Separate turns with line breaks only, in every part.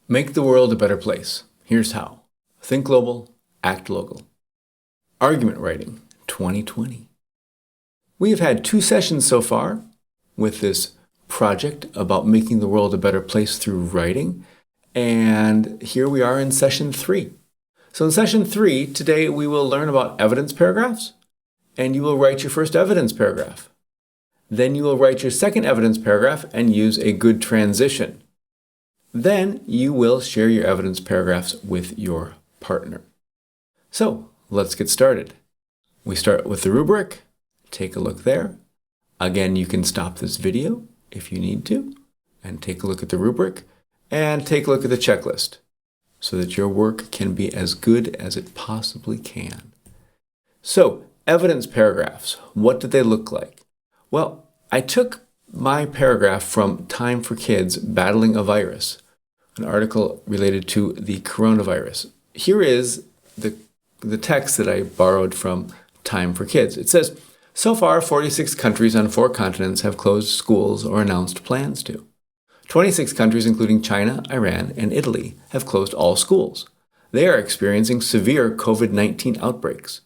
Make the world a better place. Here's how. Think global, act local. Argument writing 2020. We have had 2 sessions so far with this project about making the world a better place through writing. And here we are in session 3. So in session 3, today we will learn about evidence paragraphs, and you will write your first evidence paragraph. Then you will write your second evidence paragraph and use a good transition. Then you will share your evidence paragraphs with your partner. So let's get started. We start with the rubric. Take a look there. Again, you can stop this video if you need to and take a look at the rubric and take a look at the checklist so that your work can be as good as it possibly can. So, evidence paragraphs, what did they look like? Well, I took my paragraph from Time for Kids Battling a Virus, an article related to the coronavirus. Here is the text that I borrowed from Time for Kids. It says, so far, 46 countries on 4 continents have closed schools or announced plans to. 26 countries, including China, Iran, and Italy, have closed all schools. They are experiencing severe COVID-19 outbreaks.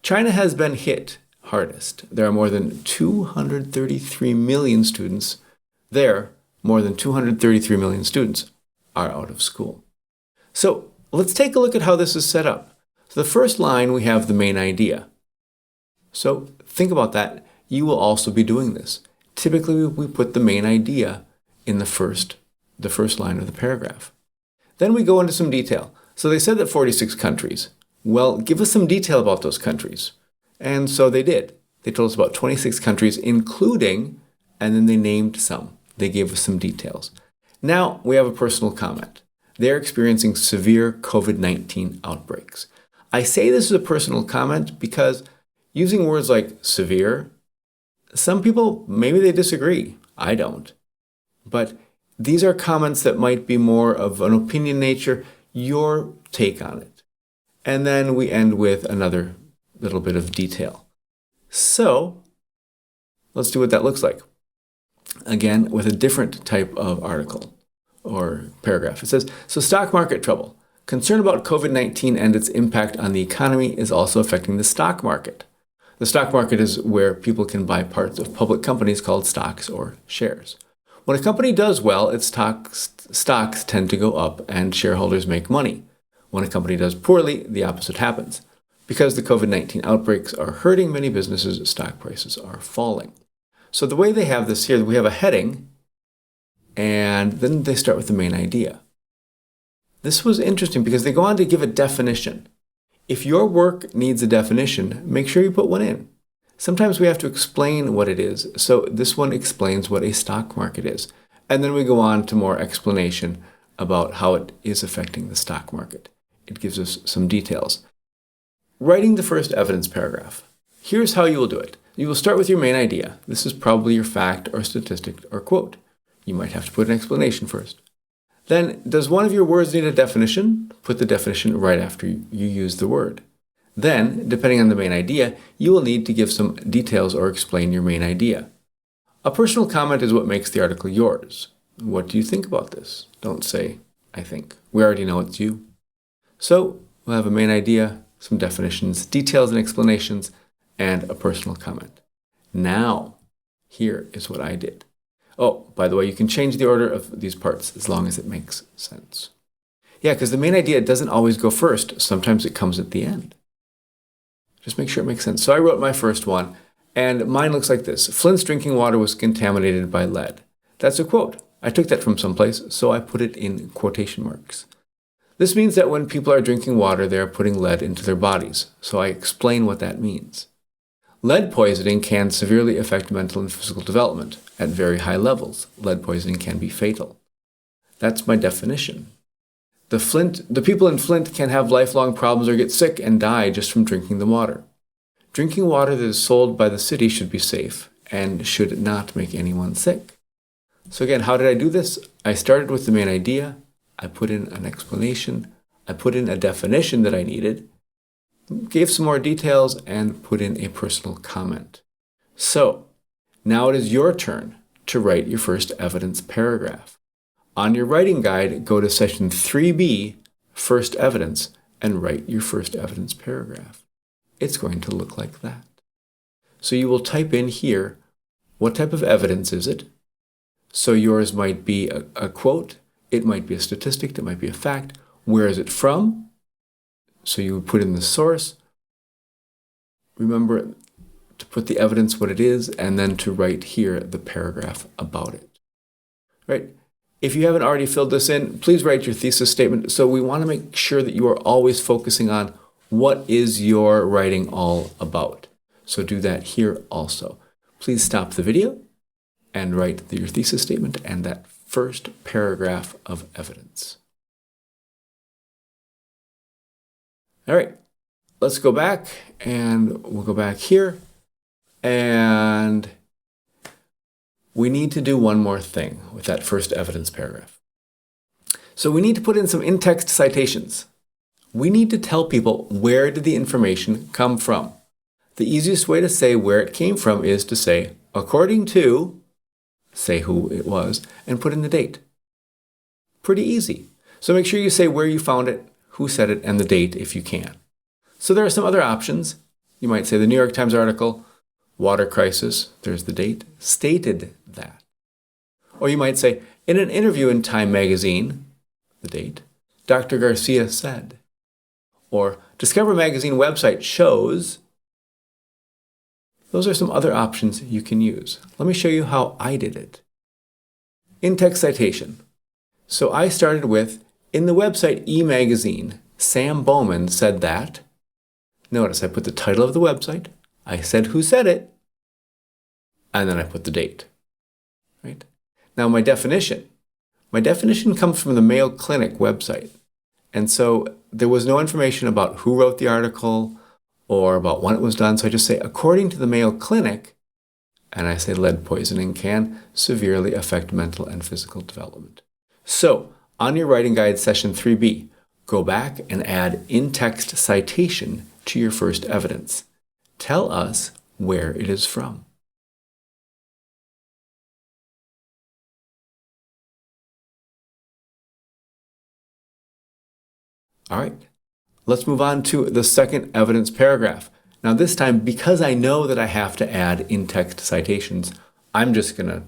China has been hit hardest. There are more than 233 million students there. More than 233 million students are out of school. So let's take a look at how this is set up. So the first line, we have the main idea. So think about that. You will also be doing this. Typically, we put the main idea in the first line of the paragraph. Then we go into some detail. So they said that 46 countries. Well, give us some detail about those countries. And so they did. They told us about 26 countries, including, and then they named some. They gave us some details. Now we have a personal comment. They're experiencing severe COVID-19 outbreaks. I say this is a personal comment because using words like severe, some people, maybe they disagree. I don't. But these are comments that might be more of an opinion nature, your take on it. And then we end with another little bit of detail. So let's do what that looks like. Again, with a different type of article or paragraph. It says, so stock market trouble. Concern about COVID-19 and its impact on the economy is also affecting the stock market. The stock market is where people can buy parts of public companies called stocks or shares. When a company does well, its stocks tend to go up and shareholders make money. When a company does poorly, the opposite happens. Because the COVID-19 outbreaks are hurting many businesses, stock prices are falling. So the way they have this here, we have a heading, and then they start with the main idea. This was interesting because they go on to give a definition. If your work needs a definition, make sure you put one in. Sometimes we have to explain what it is, so this one explains what a stock market is. And then we go on to more explanation about how it is affecting the stock market. It gives us some details. Writing the first evidence paragraph. Here's how you will do it. You will start with your main idea. This is probably your fact or statistic or quote. You might have to put an explanation first. Then, does one of your words need a definition? Put the definition right after you use the word. Then, depending on the main idea, you will need to give some details or explain your main idea. A personal comment is what makes the article yours. What do you think about this? Don't say, I think. We already know it's you. So, we'll have a main idea, some definitions, details and explanations, and a personal comment. Now, here is what I did. Oh, by the way, you can change the order of these parts as long as it makes sense. Yeah, because the main idea doesn't always go first. Sometimes it comes at the end. Just make sure it makes sense. So I wrote my first one, and mine looks like this. Flint's drinking water was contaminated by lead. That's a quote. I took that from someplace, so I put it in quotation marks. This means that when people are drinking water, they are putting lead into their bodies. So I explain what that means. Lead poisoning can severely affect mental and physical development. At very high levels, lead poisoning can be fatal. That's my definition. The people in Flint can have lifelong problems or get sick and die just from drinking the water. Drinking water that is sold by the city should be safe and should not make anyone sick. So again, how did I do this? I started with the main idea. I put in an explanation. I put in a definition that I needed. Gave some more details, and put in a personal comment. So, now it is your turn to write your first evidence paragraph. On your writing guide, go to session 3B, First Evidence, and write your first evidence paragraph. It's going to look like that. So you will type in here, what type of evidence is it? So yours might be a quote, it might be a statistic, it might be a fact. Where is it from? So you would put in the source. Remember to put the evidence what it is, and then to write here the paragraph about it. Right? If you haven't already filled this in, please write your thesis statement. So we want to make sure that you are always focusing on what is your writing all about. So do that here also. Please stop the video and write your thesis statement and that first paragraph of evidence. All right, let's go back, and we'll go back here, and we need to do one more thing with that first evidence paragraph. So we need to put in some in-text citations. We need to tell people, where did the information come from? The easiest way to say where it came from is to say, according to, say who it was, and put in the date. Pretty easy. So make sure you say where you found it, who said it, and the date if you can. So there are some other options. You might say the New York Times article, water crisis, there's the date, stated that. Or you might say, in an interview in Time magazine, the date, Dr. Garcia said. Or Discover magazine website shows. Those are some other options you can use. Let me show you how I did it. In-text citation. So I started with, in the website e-magazine, Sam Bowman said that. Notice I put the title of the website, I said who said it, and then I put the date. Right? Now my definition comes from the Mayo Clinic website. And so there was no information about who wrote the article or about when it was done. So I just say, according to the Mayo Clinic, and I say lead poisoning can severely affect mental and physical development. So on your writing guide session 3B, go back and add in-text citation to your first evidence. Tell us where it is from. All right, let's move on to the second evidence paragraph. Now this time, because I know that I have to add in-text citations, I'm just going to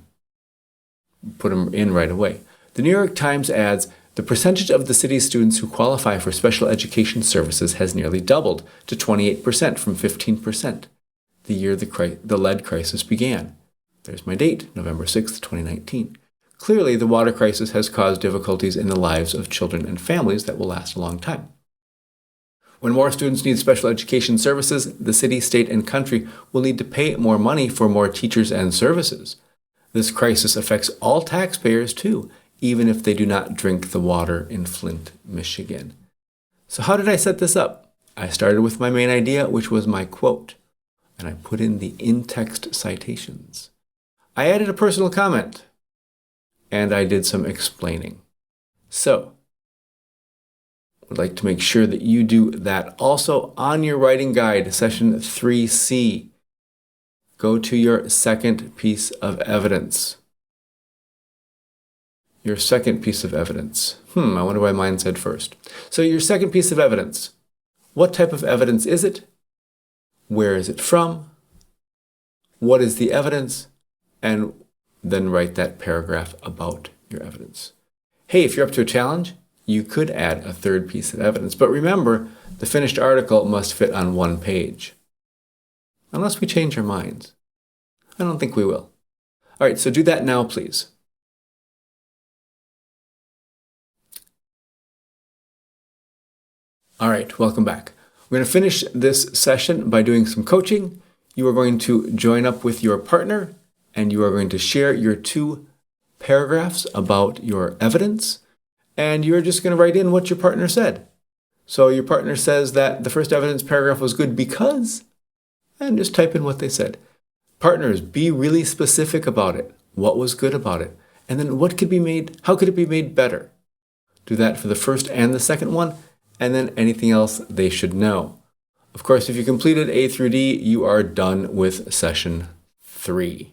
put them in right away. The New York Times adds, the percentage of the city's students who qualify for special education services has nearly doubled to 28% from 15% the year the lead crisis began. There's my date, November 6th, 2019. Clearly, the water crisis has caused difficulties in the lives of children and families that will last a long time. When more students need special education services, the city, state, and country will need to pay more money for more teachers and services. This crisis affects all taxpayers too, even if they do not drink the water in Flint, Michigan. So how did I set this up? I started with my main idea, which was my quote, and I put in the in-text citations. I added a personal comment, and I did some explaining. So, I'd like to make sure that you do that also on your writing guide, session 3C. Go to your second piece of evidence. Your second piece of evidence. I wonder why mine said first. So your second piece of evidence. What type of evidence is it? Where is it from? What is the evidence? And then write that paragraph about your evidence. Hey, if you're up to a challenge, you could add a third piece of evidence. But remember, the finished article must fit on one page. Unless we change our minds. I don't think we will. All right, so do that now, please. All right, welcome back. We're going to finish this session by doing some coaching. You are going to join up with your partner, and you are going to share your 2 paragraphs about your evidence, and you're just going to write in what your partner said. So your partner says that the first evidence paragraph was good because, and just type in what they said. Partners, be really specific about it. What was good about it? And then how could it be made better? Do that for the first and the second one, and then anything else they should know. Of course, if you completed A through D, you are done with session 3.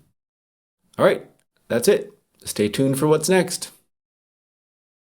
All right, that's it. Stay tuned for what's next.